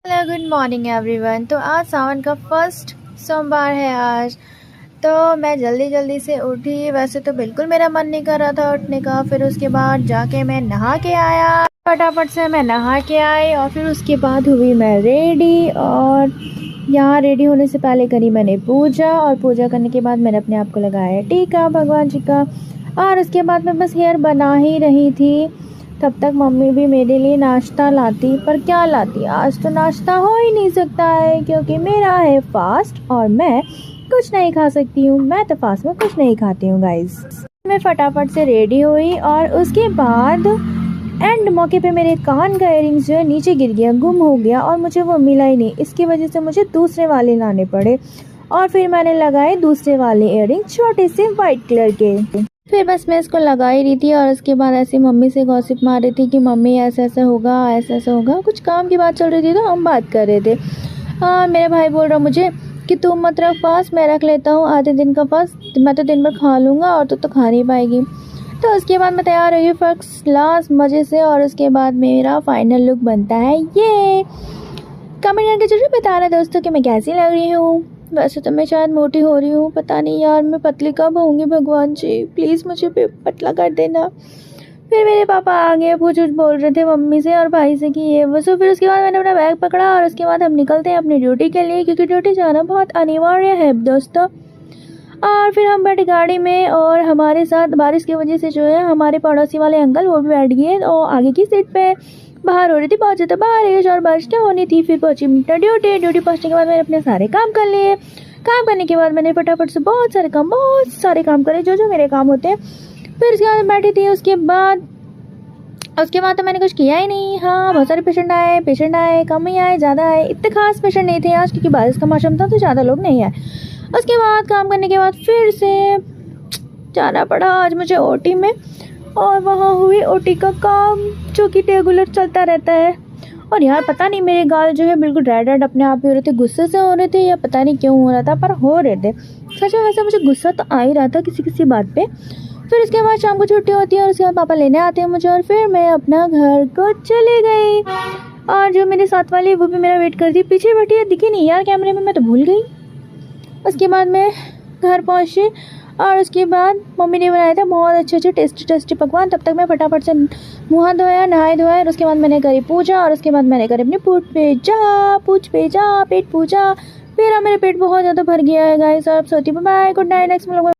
Hello good morning everyone. तो आज सावन का फर्स्ट सोमवार है आज। तो मैं जल्दी जल्दी से उठी। वैसे तो बिल्कुल मेरा मन नहीं कर रहा था उठने का। फिर उसके बाद जाके मैं नहा के आया, फटाफट से मैं नहा के आई और फिर उसके बाद हुई मैं रेडी। और यहाँ रेडी होने से पहले करी मैंने पूजा, और पूजा करने के बाद मैंने अपने आप को लगाया टीका भगवान जी का। और उसके बाद मैं बस हेयर बना ही रही थी। तब तक मम्मी भी मेरे लिए नाश्ता लाती, पर क्या लाती, आज तो नाश्ता हो ही नहीं सकता है क्योंकि मेरा है फास्ट और मैं कुछ नहीं खा सकती हूँ। मैं तो फास्ट में कुछ नहीं खाती हूँ गाइस। मैं फटाफट से रेडी हुई और उसके बाद एंड मौके पे मेरे कान का इयररिंग्स जो है नीचे गिर गया, गुम हो गया और मुझे वो मिला ही नहीं। इसकी वजह से मुझे दूसरे वाले लाने पड़े और फिर मैंने लगाए दूसरे वाले इयररिंग छोटे से वाइट कलर के। फिर बस मैं इसको लगा ही रही थी और उसके बाद ऐसे मम्मी से गॉसिप मार रही थी कि मम्मी ऐसा ऐसा होगा, ऐसा ऐसा होगा। कुछ काम की बात चल रही थी तो हम बात कर रहे थे। मेरे भाई बोल रहा मुझे कि तू मत रख फास्ट, मैं रख लेता हूँ आधे दिन का फास्ट, मैं तो दिन भर खा लूँगा और तू तो खा नहीं पाएगी। तो उसके बाद मैं तैयार हुई फर्स्ट क्लास मज़े से और उसके बाद मेरा फाइनल लुक बनता है ये। कमेंट करके जरूर बताना दोस्तों कि मैं कैसी लग रही हूँ। वैसे तो मैं शायद मोटी हो रही हूँ, पता नहीं यार मैं पतली कब होंगी। भगवान जी प्लीज़ मुझे पतला कर देना। फिर मेरे पापा आ गए, कुछ बोल रहे थे मम्मी से और भाई से कि ये वो सो। फिर उसके बाद मैंने अपना बैग पकड़ा और उसके बाद हम निकलते हैं अपनी ड्यूटी के लिए, क्योंकि ड्यूटी जाना बहुत अनिवार्य है दोस्तों। और फिर हम बैठे गाड़ी में और हमारे साथ बारिश की वजह से जो है हमारे पड़ोसी वाले अंकल वो भी बैठ गए और आगे की सीट पे। बाहर हो रही थी बहुत ज़्यादा बारिश और बारिश क्या होनी थी। फिर पहुंची ड्यूटी पहुंचने के बाद मैंने अपने सारे काम कर लिए। काम करने के बाद मैंने फटाफट से बहुत सारे काम करे जो मेरे काम होते हैं। फिर उसके बाद बैठी थी। उसके बाद तो मैंने कुछ किया ही नहीं। हाँ बहुत सारे पेशेंट आए, कम ही आए ज़्यादा आए, इतने खास पेशेंट नहीं थे आज क्योंकि बारिश का मौसम था तो ज़्यादा लोग नहीं आए। उसके बाद काम करने के बाद फिर से जाना पड़ा आज मुझे ओटी में, और वहाँ हुई ओटी का काम जो कि रेगुलर चलता रहता है। और यार पता नहीं मेरे गाल जो है बिल्कुल रेड अपने आप ही हो रहे थे, गुस्से से हो रहे थे या पता नहीं क्यों हो रहा था, पर हो रहे थे सच में। वैसे मुझे गुस्सा तो आ ही रहा था किसी बात पे। फिर उसके बाद शाम को छुट्टी होती है और उसके बाद पापा लेने आते हैं मुझे और फिर मैं अपना घर को चले गई। और जो मेरे साथ वाली वो भी मेरा वेट करती, पीछे बैठी है, दिखी नहीं यार कैमरे में, मैं तो भूल गई। उसके बाद मैं घर पहुँची और उसके बाद मम्मी ने बनाया था बहुत अच्छे टेस्टी पकवान। तब तक मैं फटाफट से मुँह धोया, नहाए धोया और उसके बाद मैंने करी पूजा और उसके बाद मैंने करी अपनी पूछ पेट पूजा। फिर मेरे पेट बहुत ज़्यादा भर गया है गाइस। और अब सोती बाय, गुड नाइट, नेक्स्ट मिलूंगा।